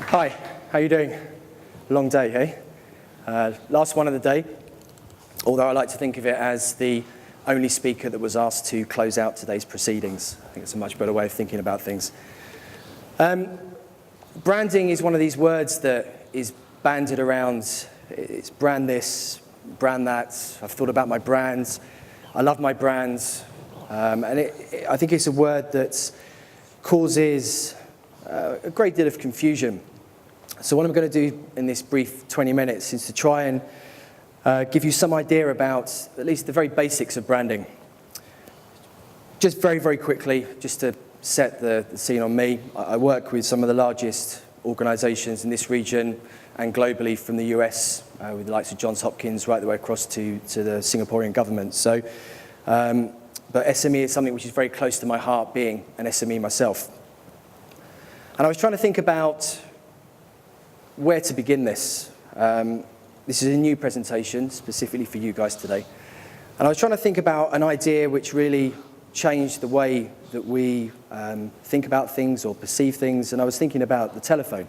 Hi, how you doing? Long day, eh? Last one of the day, although I like to think of it as the only speaker that was asked to close out today's proceedings. I think it's a much better way of thinking about things. Branding is one of these words that is bandied around. It's brand this, brand that. I've thought about my brands. I love my brands. I think it's a word that causes a great deal of confusion. So what I'm going to do in this brief 20 minutes is to try and give you some idea about at least the very basics of branding. Just very, very quickly, just to set the scene on me, I work with some of the largest organizations in this region and globally, from the US, with the likes of Johns Hopkins right the way across to the Singaporean government. So, but SME is something which is very close to my heart, being an SME myself. And I was trying to think about where to begin this. This is a new presentation specifically for you guys today. And I was trying to think about an idea which really changed the way that we think about things or perceive things. And I was thinking about the telephone.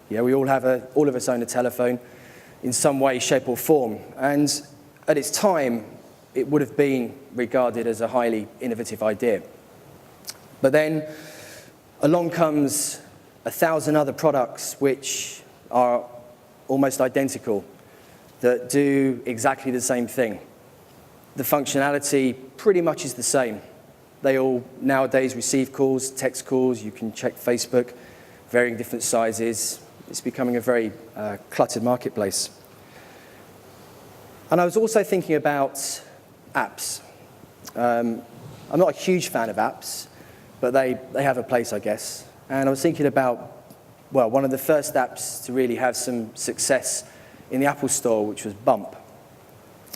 Yeah, we all of us own a telephone in some way, shape or form. And at its time, it would have been regarded as a highly innovative idea. But then along comes 1,000 other products which are almost identical, that do exactly the same thing. The functionality pretty much is the same. They all nowadays receive calls, text calls, you can check Facebook, varying different sizes. It's becoming a very cluttered marketplace. And I was also thinking about apps. I'm not a huge fan of apps, but they have a place, I guess. And I was thinking about, well, one of the first apps to really have some success in the Apple Store, which was Bump.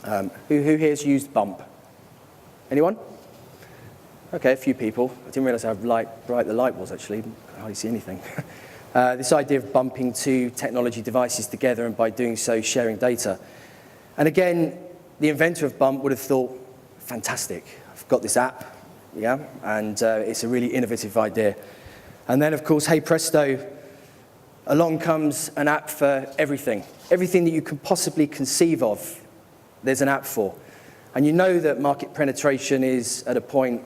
Who here has used Bump? Anyone? Okay, a few people. I didn't realize how bright the light was, actually. I can hardly see anything. This idea of bumping two technology devices together, and by doing so, sharing data. And again, the inventor of Bump would have thought, fantastic, I've got this app, yeah, and it's a really innovative idea. And then, of course, hey presto, along comes an app for everything. Everything that you can possibly conceive of, there's an app for. And you know that market penetration is at a point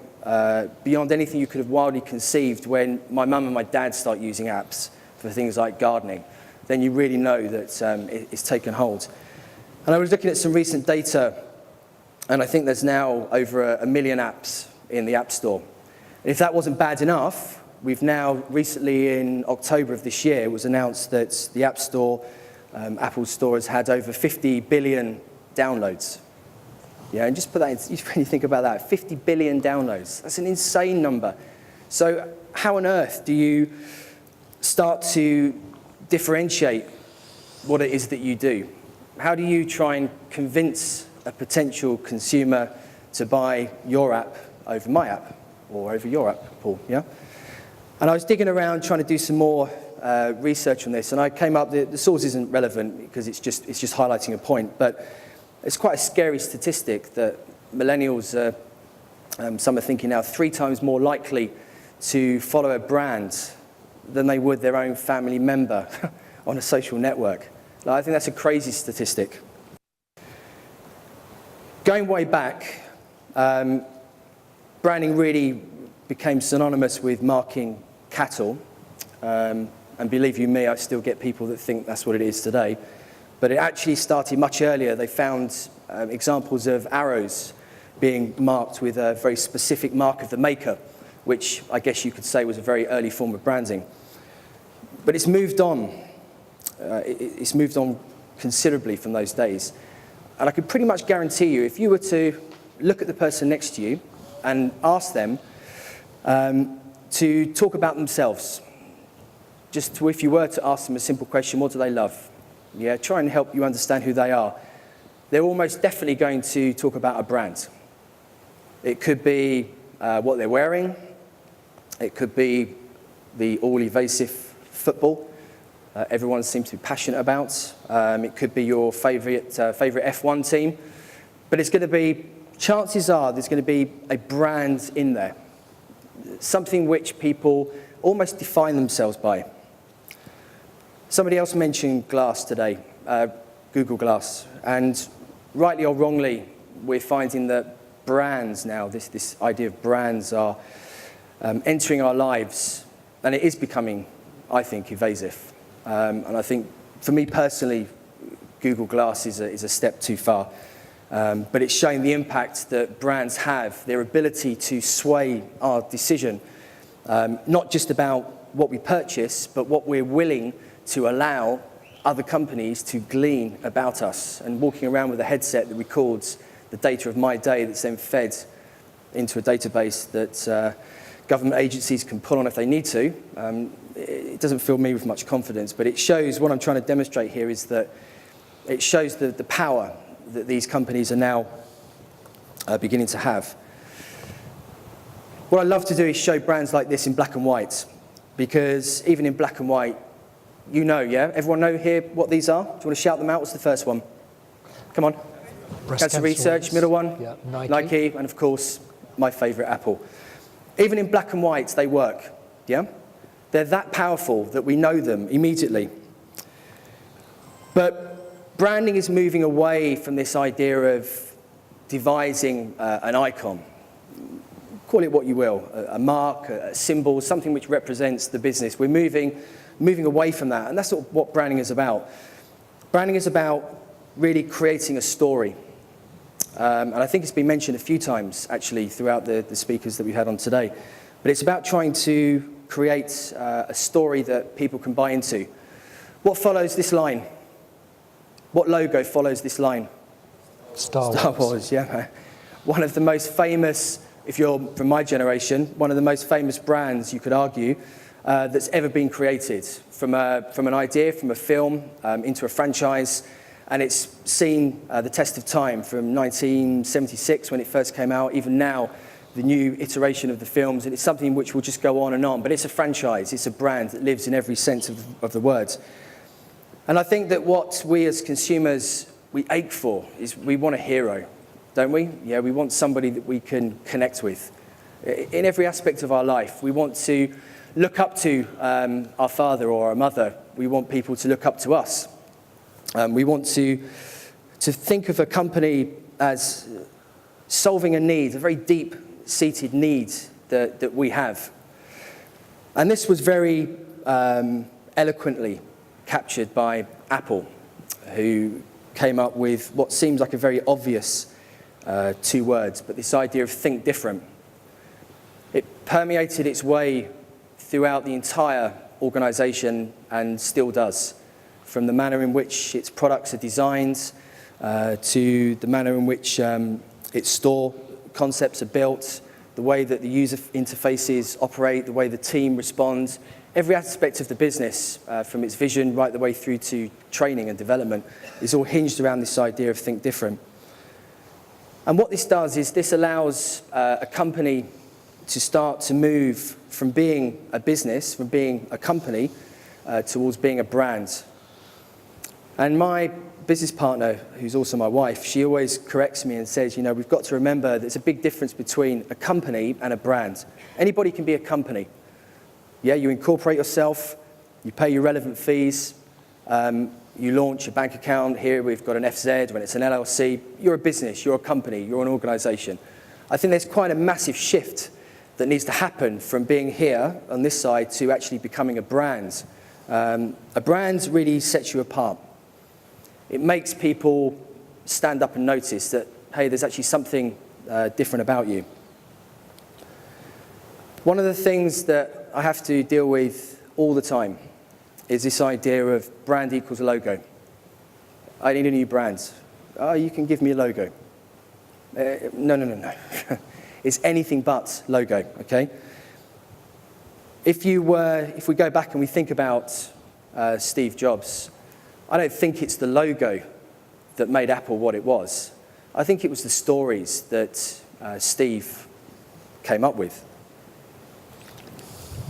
beyond anything you could have wildly conceived when my mum and my dad start using apps for things like gardening. Then you really know that it's taken hold. And I was looking at some recent data, and I think there's now over 1 million apps in the App Store. And if that wasn't bad enough, we've now recently, in October of this year, it was announced that the App Store, Apple Store, has had over 50 billion downloads. Yeah, and just put that in, you really think about that, 50 billion downloads. That's an insane number. So how on earth do you start to differentiate what it is that you do? How do you try and convince a potential consumer to buy your app over my app, or over your app, Paul, yeah? And I was digging around trying to do some more research on this, and I came up, the source isn't relevant because it's just highlighting a point, but it's quite a scary statistic that millennials some are thinking now 3 times more likely to follow a brand than they would their own family member on a social network. Now, I think that's a crazy statistic. Going way back, branding really became synonymous with marking cattle. And believe you me, I still get people that think that's what it is today. But it actually started much earlier. They found examples of arrows being marked with a very specific mark of the maker, which I guess you could say was a very early form of branding. But it's moved on. It's moved on considerably from those days. And I could pretty much guarantee you, if you were to look at the person next to you and ask them to talk about themselves, if you were to ask them a simple question, what do they love? Yeah, try and help you understand who they are. They're almost definitely going to talk about a brand. It could be what they're wearing. It could be the all-evasive football everyone seems to be passionate about. It could be your favorite F1 team. But it's going to be, chances are, there's going to be a brand in there. Something which people almost define themselves by. Somebody else mentioned Glass today, Google Glass, and rightly or wrongly, we're finding that brands now, this idea of brands are entering our lives, and it is becoming, I think, evasive. And I think, for me personally, Google Glass is a step too far. But it's showing the impact that brands have, their ability to sway our decision, not just about what we purchase, but what we're willing to allow other companies to glean about us. And walking around with a headset that records the data of my day that's then fed into a database that government agencies can pull on if they need to, it doesn't fill me with much confidence. But it shows, what I'm trying to demonstrate here is that it shows the power that these companies are now beginning to have. What I love to do is show brands like this in black and white, because even in black and white, you know, yeah? Everyone know here what these are? Do you want to shout them out? What's the first one? Come on. Cancer Research, middle one. Yeah, Nike, and of course, my favorite, Apple. Even in black and white, they work, yeah? They're that powerful that we know them immediately. But branding is moving away from this idea of devising an icon. Call it what you will, a mark, a symbol, something which represents the business. We're moving away from that, and that's what branding is about. Branding is about really creating a story. And I think it's been mentioned a few times, actually, throughout the speakers that we had on today. But it's about trying to create a story that people can buy into. What follows this line? What logo follows this line? Star Wars, yeah. One of the most famous, if you're from my generation, one of the most famous brands, you could argue, that's ever been created. From an idea, from a film, into a franchise. And it's seen the test of time from 1976 when it first came out, even now, the new iteration of the films. And it's something which will just go on and on. But it's a franchise, it's a brand that lives in every sense of the words. And I think that what we as consumers, we ache for is we want a hero, don't we? Yeah, we want somebody that we can connect with. In every aspect of our life, we want to look up to our father or our mother. We want people to look up to us. We want to think of a company as solving a need, a very deep-seated need that we have. And this was very eloquently captured by Apple, who came up with what seems like a very obvious 2 words, but this idea of think different. It permeated its way throughout the entire organization and still does, from the manner in which its products are designed to the manner in which its store concepts are built, the way that the user interfaces operate, the way the team responds. Every aspect of the business, from its vision right the way through to training and development, is all hinged around this idea of think different. And what this does is this allows a company to start to move from being a business, from being a company, towards being a brand. And my business partner, who's also my wife, she always corrects me and says, you know, we've got to remember there's a big difference between a company and a brand. Anybody can be a company. Yeah, you incorporate yourself, you pay your relevant fees, you launch a bank account. Here we've got an FZ, when it's an LLC. You're a business, you're a company, you're an organization. I think there's quite a massive shift that needs to happen from being here on this side to actually becoming a brand. A brand really sets you apart. It makes people stand up and notice that, hey, there's actually something different about you. One of the things that I have to deal with all the time is this idea of brand equals logo. I need a new brand. Oh, you can give me a logo. No. It's anything but logo, okay? If we go back and we think about Steve Jobs, I don't think it's the logo that made Apple what it was. I think it was the stories that Steve came up with.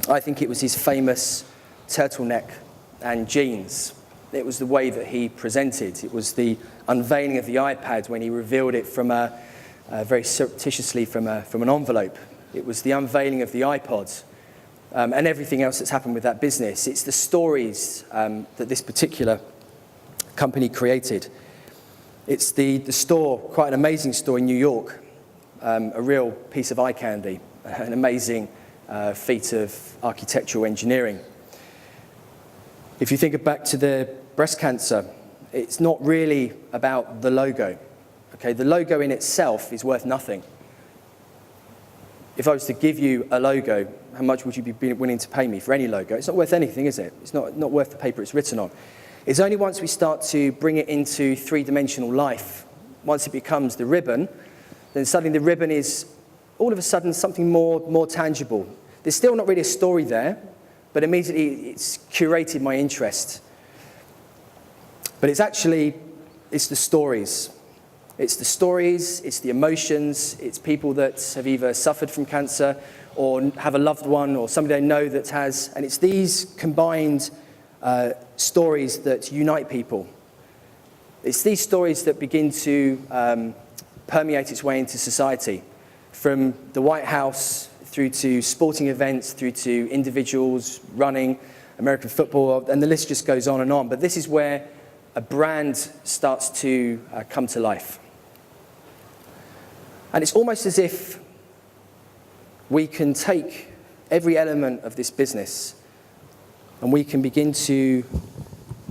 I think it was his famous turtleneck and jeans. It was the way that he presented. It was the unveiling of the iPad when he revealed it from very surreptitiously from an envelope. It was the unveiling of the iPod and everything else that's happened with that business. It's the stories that this particular company created. It's the store, quite an amazing store in New York, a real piece of eye candy, an amazing feat of architectural engineering. If you think back to the breast cancer, it's not really about the logo. Okay, the logo in itself is worth nothing. If I was to give you a logo, how much would you be willing to pay me for any logo? It's not worth anything, is it? It's not worth the paper it's written on. It's only once we start to bring it into three-dimensional life, once it becomes the ribbon, then suddenly the ribbon is all of a sudden something more tangible. There's still not really a story there, but immediately it's curated my interest. But it's the stories. It's the stories, it's the emotions, it's people that have either suffered from cancer or have a loved one or somebody they know that has, and it's these combined stories that unite people. It's these stories that begin to permeate its way into society, from the White House through to sporting events, through to individuals running American football, and the list just goes on and on. But this is where a brand starts to come to life. And it's almost as if we can take every element of this business and we can begin to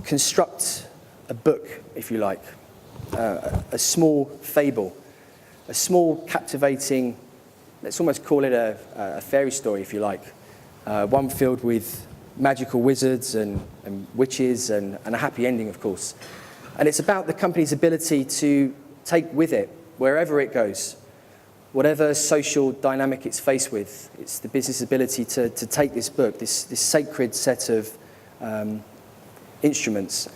construct a book, if you like, a small fable, a small captivating, let's almost call it a fairy story, if you like, one filled with magical wizards and witches and a happy ending, of course. And it's about the company's ability to take with it, wherever it goes, whatever social dynamic it's faced with. It's the business ability to take this book, this sacred set of instruments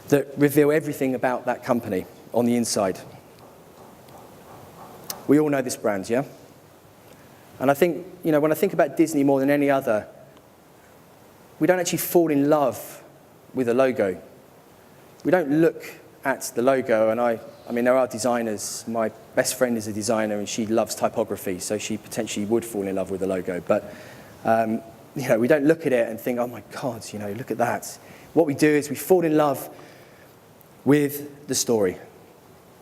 that reveal everything about that company on the inside. We all know this brand, yeah? And I think, when I think about Disney more than any other, we don't actually fall in love with a logo. We don't look at the logo, and I mean, there are designers. My best friend is a designer, and she loves typography, so she potentially would fall in love with the logo. But, we don't look at it and think, oh my God, look at that. What we do is we fall in love with the story.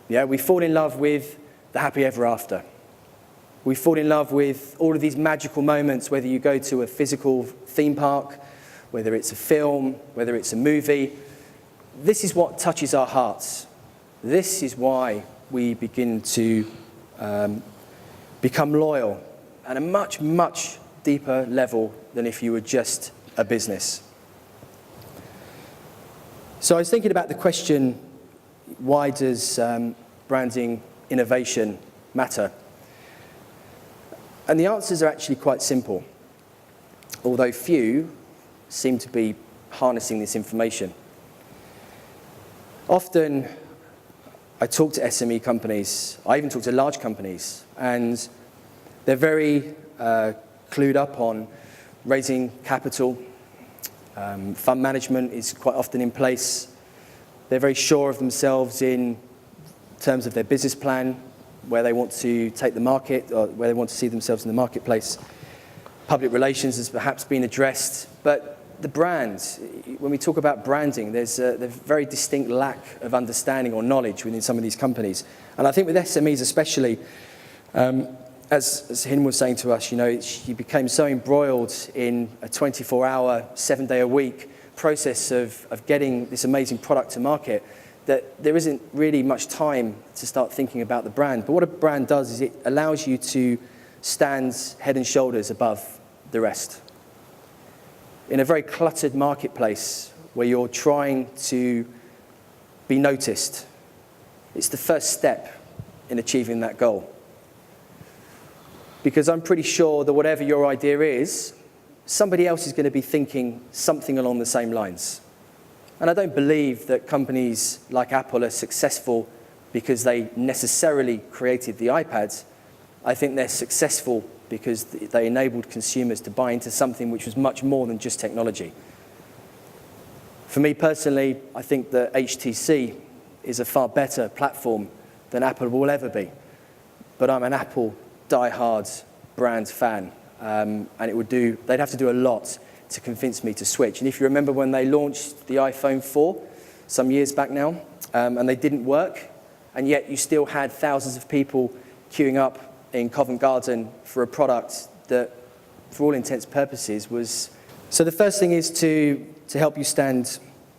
Yeah, we fall in love with the happy ever after. We fall in love with all of these magical moments, whether you go to a physical theme park, whether it's a film, whether it's a movie. This is what touches our hearts. This is why we begin to become loyal at a much, much deeper level than if you were just a business. So I was thinking about the question, why does branding innovation matter? And the answers are actually quite simple, although few seem to be harnessing this information. Often, I talk to SME companies, I even talk to large companies, and they're very clued up on raising capital. Fund management is quite often in place. They're very sure of themselves in terms of their business plan, where they want to take the market, or where they want to see themselves in the marketplace. Public relations has perhaps been addressed, but the brand, when we talk about branding, there's a very distinct lack of understanding or knowledge within some of these companies. And I think with SMEs especially, as Hin was saying to us, she became so embroiled in a 24-hour, 7-day-a-week process of getting this amazing product to market that there isn't really much time to start thinking about the brand. But what a brand does is it allows you to stand head and shoulders above the rest. In a very cluttered marketplace where you're trying to be noticed, it's the first step in achieving that goal. Because I'm pretty sure that whatever your idea is, somebody else is going to be thinking something along the same lines. And I don't believe that companies like Apple are successful because they necessarily created the iPad. I think they're successful because they enabled consumers to buy into something which was much more than just technology. For me personally, I think that HTC is a far better platform than Apple will ever be. But I'm an Apple die-hard brand fan. and they'd have to do a lot to convince me to switch. And if you remember when they launched the iPhone 4 some years back now, and they didn't work, and yet you still had thousands of people queuing up in Covent Garden for a product that, for all intents and purposes, was... So the first thing is to help you stand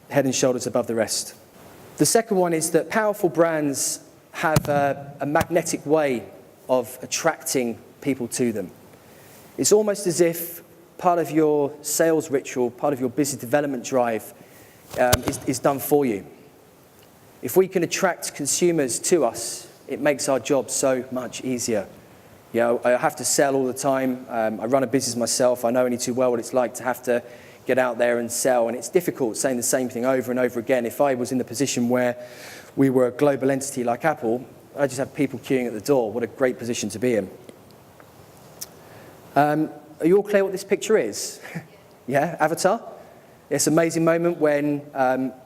head and shoulders above the rest. The second one is that powerful brands have a magnetic way of attracting people to them. It's almost as if part of your sales ritual, part of your business development drive is done for you. If we can attract consumers to us, it makes our job so much easier. You know, I have to sell all the time. I run a business myself. I know only too well what it's like to have to get out there and sell, and it's difficult saying the same thing over and over again. If I was in the position where we were a global entity like Apple, I just have people queuing at the door. What a great position to be in. Are you all clear what this picture is? Yeah, Avatar? It's an amazing moment when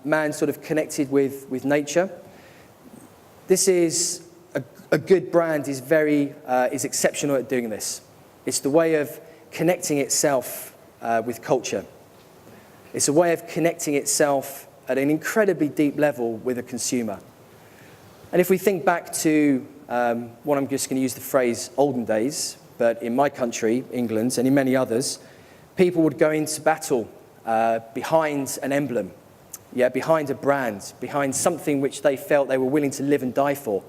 man sort of connected with nature. This is a good brand is exceptional at doing this. It's the way of connecting itself with culture. It's a way of connecting itself at an incredibly deep level with a consumer. And if we think back to what I'm just going to use the phrase olden days, but in my country, England, and in many others, people would go into battle behind an emblem, behind a brand, behind something which they felt they were willing to live and die for.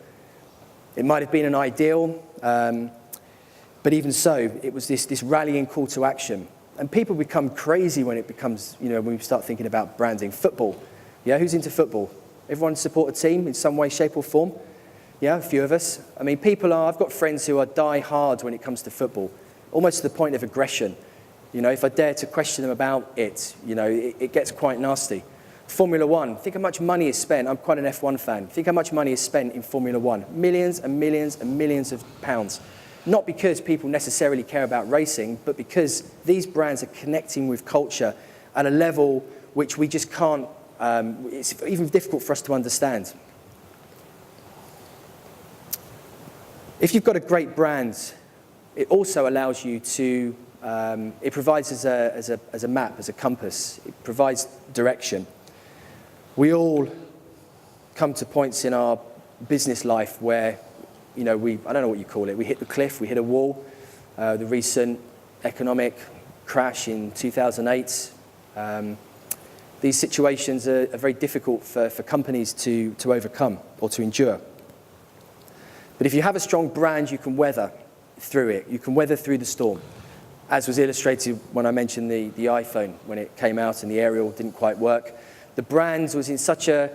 It might have been an ideal, but even so, it was this rallying call to action. And people become crazy when it becomes, when we start thinking about branding. Football, who's into football? Everyone support a team in some way, shape or form? Yeah, a few of us. I mean, I've got friends who are die hard when it comes to football, almost to the point of aggression. If I dare to question them about it, it gets quite nasty. Formula One, think how much money is spent. I'm quite an F1 fan. Think how much money is spent in Formula One. Millions and millions and millions of pounds. Not because people necessarily care about racing, but because these brands are connecting with culture at a level which we just can't, it's even difficult for us to understand. If you've got a great brand, it also allows you to, it provides as a map, as a compass. It provides direction. We all come to points in our business life where, I don't know what you call it, we hit the cliff, we hit a wall. The recent economic crash in 2008. These situations are very difficult for companies to overcome or to endure. But if you have a strong brand, you can weather through it. You can weather through the storm. As was illustrated when I mentioned the iPhone, when it came out and the aerial didn't quite work. The brand was in such a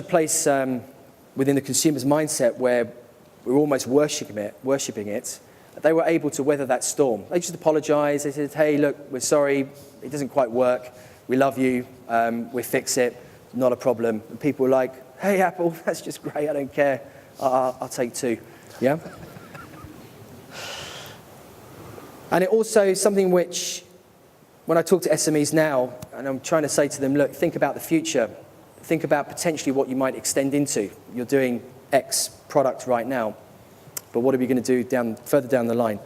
place within the consumer's mindset where we were almost worshipping it. They were able to weather that storm. They just apologized. They said, hey, look, we're sorry. It doesn't quite work. We love you. We'll fix it. Not a problem. And people were like, hey, Apple, that's just great. I don't care. I'll take two. Yeah? And it also is something which, when I talk to SMEs now, and I'm trying to say to them, look, think about the future. Think about potentially what you might extend into. You're doing X product right now, but what are we going to do further down the line?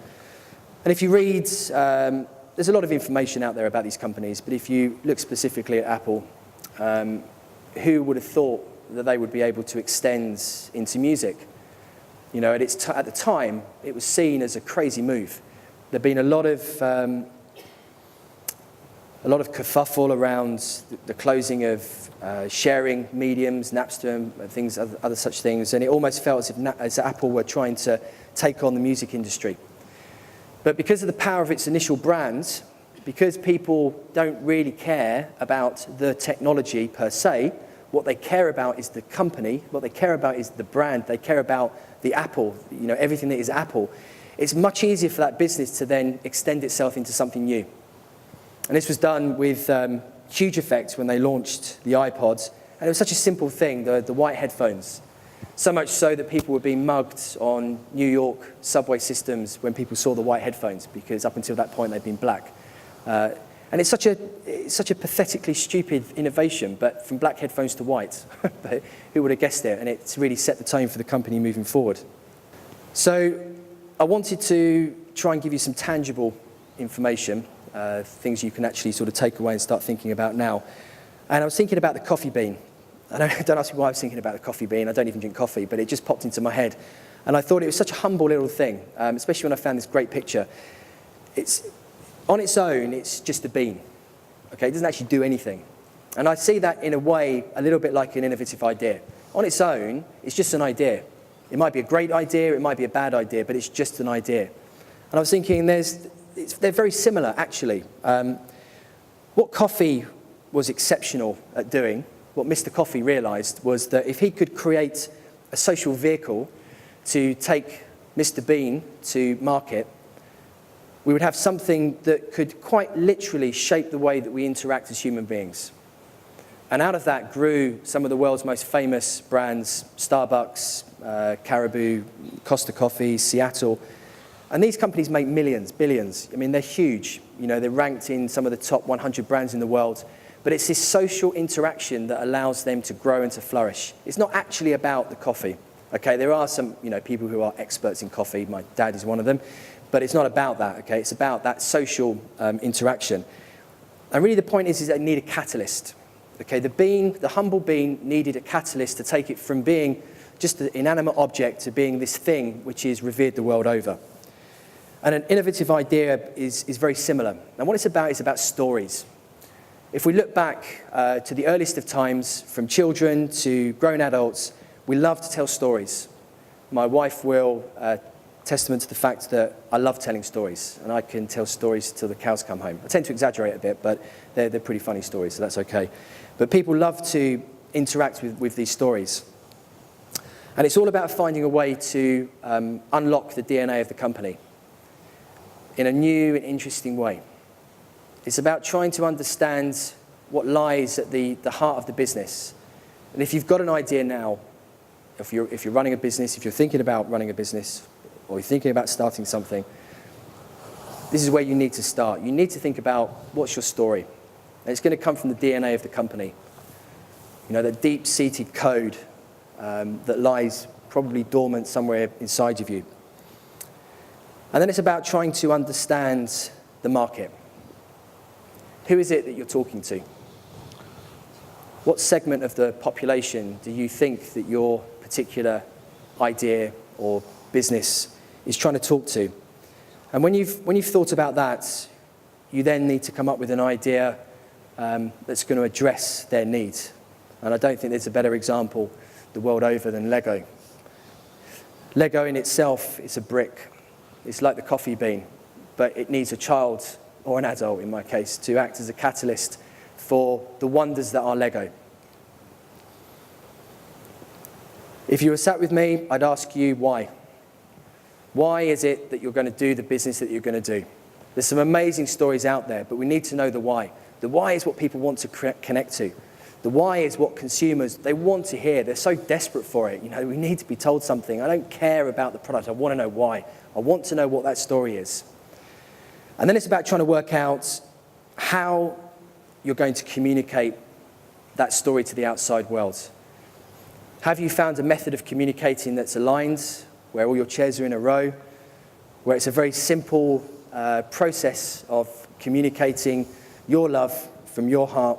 And if you read, there's a lot of information out there about these companies, but if you look specifically at Apple, who would have thought that they would be able to extend into music? At the time, it was seen as a crazy move. There'd been a lot of kerfuffle around the closing of sharing mediums, Napster and other such things, and it almost felt as if Apple were trying to take on the music industry. But because of the power of its initial brand, because people don't really care about the technology per se, what they care about is the company, what they care about is the brand, they care about the Apple, everything that is Apple. It's much easier for that business to then extend itself into something new. And this was done with huge effect when they launched the iPods. And it was such a simple thing, the white headphones. So much so that people were being mugged on New York subway systems when people saw the white headphones, because up until that point they'd been black. And it's such a pathetically stupid innovation, but from black headphones to white. But who would have guessed it? And it's really set the tone for the company moving forward. So I wanted to try and give you some tangible information, things you can actually sort of take away and start thinking about now. And I was thinking about the coffee bean. Don't ask me why I was thinking about the coffee bean. I don't even drink coffee, but it just popped into my head. And I thought it was such a humble little thing, especially when I found this great picture. It's, on its own, it's just a bean. Okay, it doesn't actually do anything. And I see that in a way a little bit like an innovative idea. On its own, it's just an idea. It might be a great idea, it might be a bad idea, but it's just an idea. And I was thinking they're very similar, actually. What coffee was exceptional at doing, what Mr. Coffee realized, was that if he could create a social vehicle to take Mr. Bean to market, we would have something that could quite literally shape the way that we interact as human beings. And out of that grew some of the world's most famous brands, Starbucks, Caribou, Costa Coffee, Seattle. And these companies make millions, billions. I mean, they're huge. You know, they're ranked in some of the top 100 brands in the world. But it's this social interaction that allows them to grow and to flourish. It's not actually about the coffee. Okay, there are some, people who are experts in coffee. My dad is one of them. But it's not about that, okay? It's about that social interaction. And really the point is that they need a catalyst. Okay, the humble bean needed a catalyst to take it from being just an inanimate object to being this thing which is revered the world over. And an innovative idea is very similar. And what it's about stories. If we look back to the earliest of times, from children to grown adults, we love to tell stories. My wife will testament to the fact that I love telling stories, and I can tell stories till the cows come home. I tend to exaggerate a bit, but they're pretty funny stories, so that's okay. But people love to interact with these stories. And it's all about finding a way to unlock the DNA of the company in a new and interesting way. It's about trying to understand what lies at the heart of the business. And if you've got an idea now, if you're running a business, if you're thinking about running a business, or you're thinking about starting something, this is where you need to start. You need to think about what's your story. And it's going to come from the DNA of the company. The deep-seated code that lies probably dormant somewhere inside of you. And then it's about trying to understand the market. Who is it that you're talking to? What segment of the population do you think that your particular idea or business is trying to talk to? And when you've thought about that, you then need to come up with an idea that's going to address their needs. And I don't think there's a better example the world over than Lego. Lego in itself is a brick. It's like the coffee bean, but it needs a child, or an adult in my case, to act as a catalyst for the wonders that are Lego. If you were sat with me, I'd ask you why. Why is it that you're going to do the business that you're going to do? There's some amazing stories out there, but we need to know the why. The why is what people want to connect to. The why is what consumers, they want to hear. They're so desperate for it. We need to be told something. I don't care about the product. I want to know why. I want to know what that story is. And then it's about trying to work out how you're going to communicate that story to the outside world. Have you found a method of communicating that's aligned, where all your chairs are in a row, where it's a very simple process of communicating your love from your heart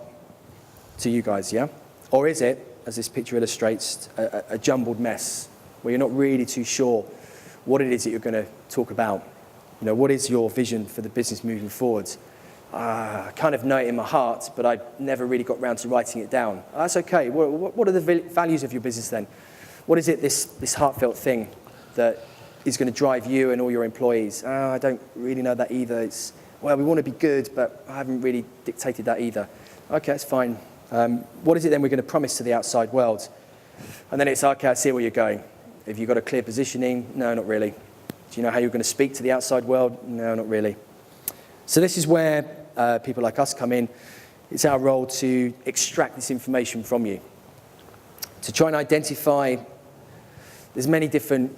to you guys, yeah? Or is it, as this picture illustrates, a jumbled mess, where you're not really too sure what it is that you're going to talk about? What is your vision for the business moving forward? I kind of know it in my heart, but I never really got round to writing it down. That's okay. What are the values of your business then? What is it, this heartfelt thing that is going to drive you and all your employees? I don't really know that either. We want to be good, but I haven't really dictated that either. Okay, that's fine. What is it then we're going to promise to the outside world? And then it's, okay, I see where you're going. Have you got a clear positioning? No, not really. Do you know how you're going to speak to the outside world? No, not really. So this is where people like us come in. It's our role to extract this information from you, to try and identify. There's many different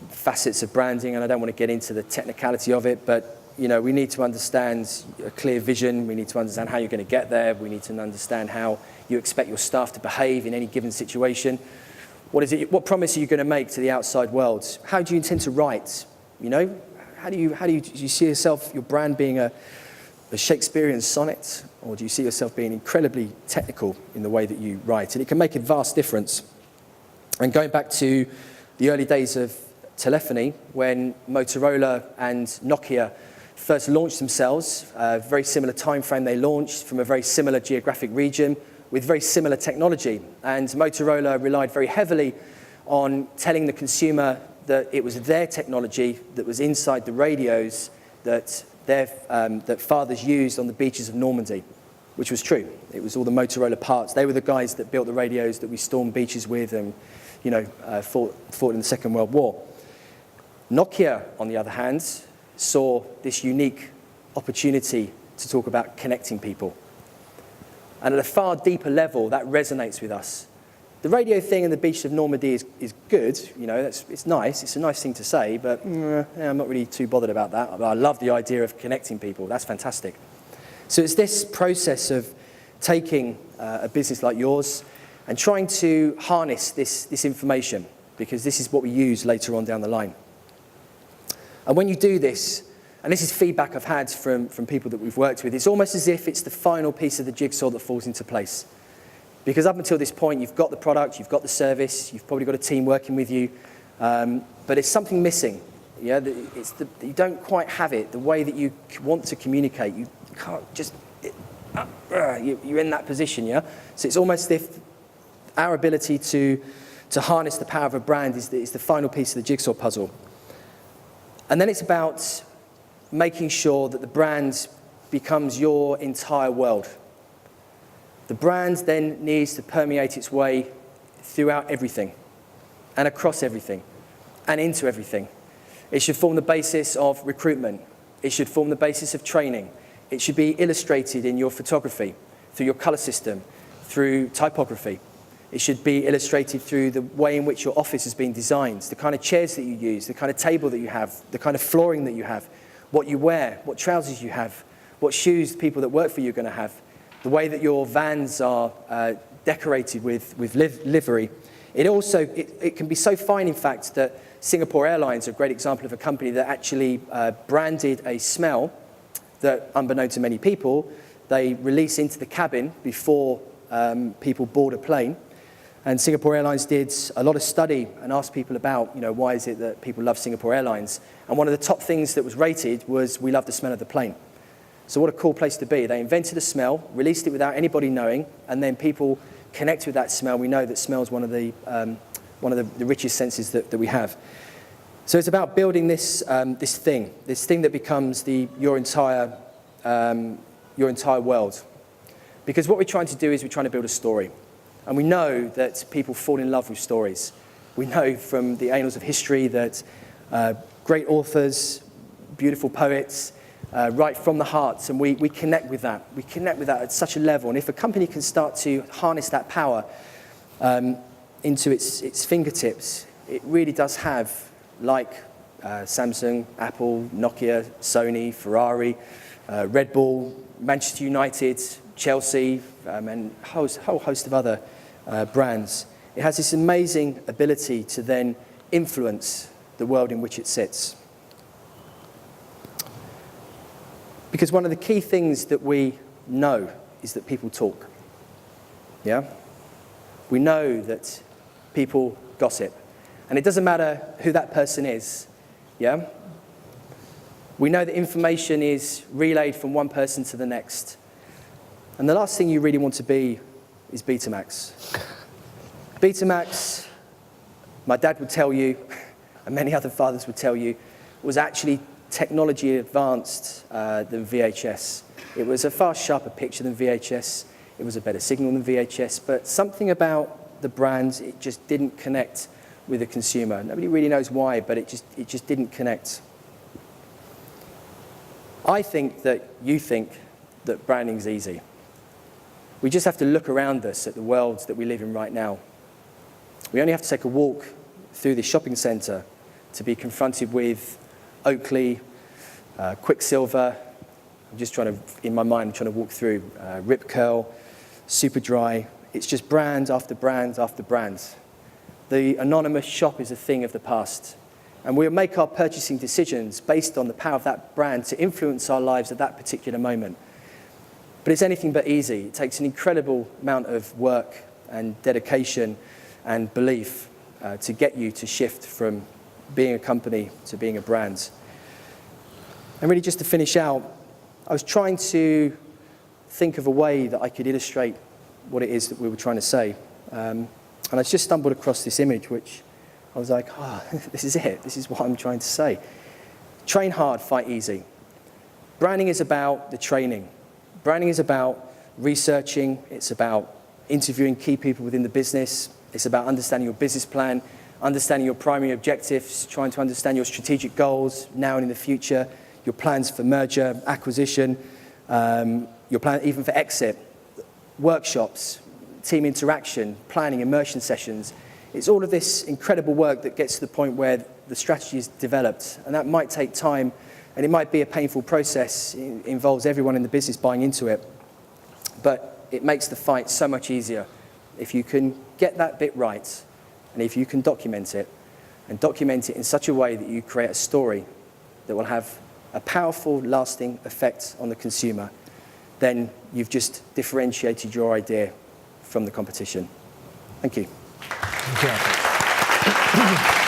facets of branding, and I don't want to get into the technicality of it, but we need to understand a clear vision. We need to understand how you're going to get there. We need to understand how you expect your staff to behave in any given situation. What promise are you going to make to the outside world? How do you intend to write? do you see yourself, your brand being a Shakespearean sonnet, or do you see yourself being incredibly technical in the way that you write? And it can make a vast difference. And going back to the early days of telephony, when Motorola and Nokia first launched themselves, a very similar time frame they launched from a very similar geographic region with very similar technology. And Motorola relied very heavily on telling the consumer that it was their technology that was inside the radios that that fathers used on the beaches of Normandy, which was true. It was all the Motorola parts. They were the guys that built the radios that we stormed beaches with and, fought in the Second World War. Nokia, on the other hand, saw this unique opportunity to talk about connecting people. And at a far deeper level, that resonates with us. The radio thing in the beach of Normandy is good, it's nice, it's a nice thing to say, but I'm not really too bothered about that. I love the idea of connecting people, that's fantastic. So it's this process of taking a business like yours and trying to harness this information, because this is what we use later on down the line. And when you do this, and this is feedback I've had from people that we've worked with, it's almost as if it's the final piece of the jigsaw that falls into place. Because up until this point, you've got the product, you've got the service, you've probably got a team working with you, but it's something missing. You don't quite have it, the way that you want to communicate. You can't just, you're in that position, yeah? So it's almost as if our ability to harness the power of a brand is the final piece of the jigsaw puzzle. And then it's about making sure that the brand becomes your entire world. The brand then needs to permeate its way throughout everything and across everything and into everything. It should form the basis of recruitment. It should form the basis of training. It should be illustrated in your photography, through your color system, through typography. It should be illustrated through the way in which your office has been designed, the kind of chairs that you use, the kind of table that you have, the kind of flooring that you have, what you wear, what trousers you have, what shoes people that work for you are going to have, the way that your vans are decorated with livery. It can be so fine, in fact, that Singapore Airlines are a great example of a company that actually branded a smell that, unbeknown to many people, they release into the cabin before people board a plane. And Singapore Airlines did a lot of study and asked people about, why is it that people love Singapore Airlines? And one of the top things that was rated was, we love the smell of the plane. So what a cool place to be. They invented a smell, released it without anybody knowing, and then people connect with that smell. We know that smell is one of the richest senses that we have. So it's about building this thing that becomes your entire world. Because what we're trying to do is we're trying to build a story. And we know that people fall in love with stories. We know from the annals of history that great authors, beautiful poets, write from the heart, and we connect with that. We connect with that at such a level. And if a company can start to harness that power into its fingertips, it really does have, like Samsung, Apple, Nokia, Sony, Ferrari, Red Bull, Manchester United, Chelsea, and a whole host of other brands. It has this amazing ability to then influence the world in which it sits. Because one of the key things that we know is that people talk. Yeah? We know that people gossip. And it doesn't matter who that person is. Yeah? We know that information is relayed from one person to the next. And the last thing you really want to be is Betamax. Betamax, my dad would tell you, and many other fathers would tell you, was actually technology advanced than VHS. It was a far sharper picture than VHS. It was a better signal than VHS, but something about the brand, it just didn't connect with the consumer. Nobody really knows why, but it just didn't connect. I think that you think that branding's easy. We just have to look around us at the world that we live in right now. We only have to take a walk through the shopping centre to be confronted with Oakley, Quicksilver. I'm just trying to walk through Rip Curl, Superdry. It's just brand after brand after brand. The anonymous shop is a thing of the past. And we'll make our purchasing decisions based on the power of that brand to influence our lives at that particular moment. But it's anything but easy. It takes an incredible amount of work and dedication and belief to get you to shift from being a company to being a brand. And really just to finish out, I was trying to think of a way that I could illustrate what it is that we were trying to say. And I just stumbled across this image, which I was like, this is it. This is what I'm trying to say. Train hard, fight easy. Branding is about the training. Branding is about researching. It's about interviewing key people within the business. It's about understanding your business plan, understanding your primary objectives, trying to understand your strategic goals now and in the future, your plans for merger, acquisition, your plan even for exit, workshops, team interaction, planning, immersion sessions. It's all of this incredible work that gets to the point where the strategy is developed, and that might take time, and it might be a painful process. It involves everyone in the business buying into it, but it makes the fight so much easier if you can get that bit right, and if you can document it, and document it in such a way that you create a story that will have a powerful, lasting effect on the consumer, then you've just differentiated your idea from the competition. Thank you. Thank you.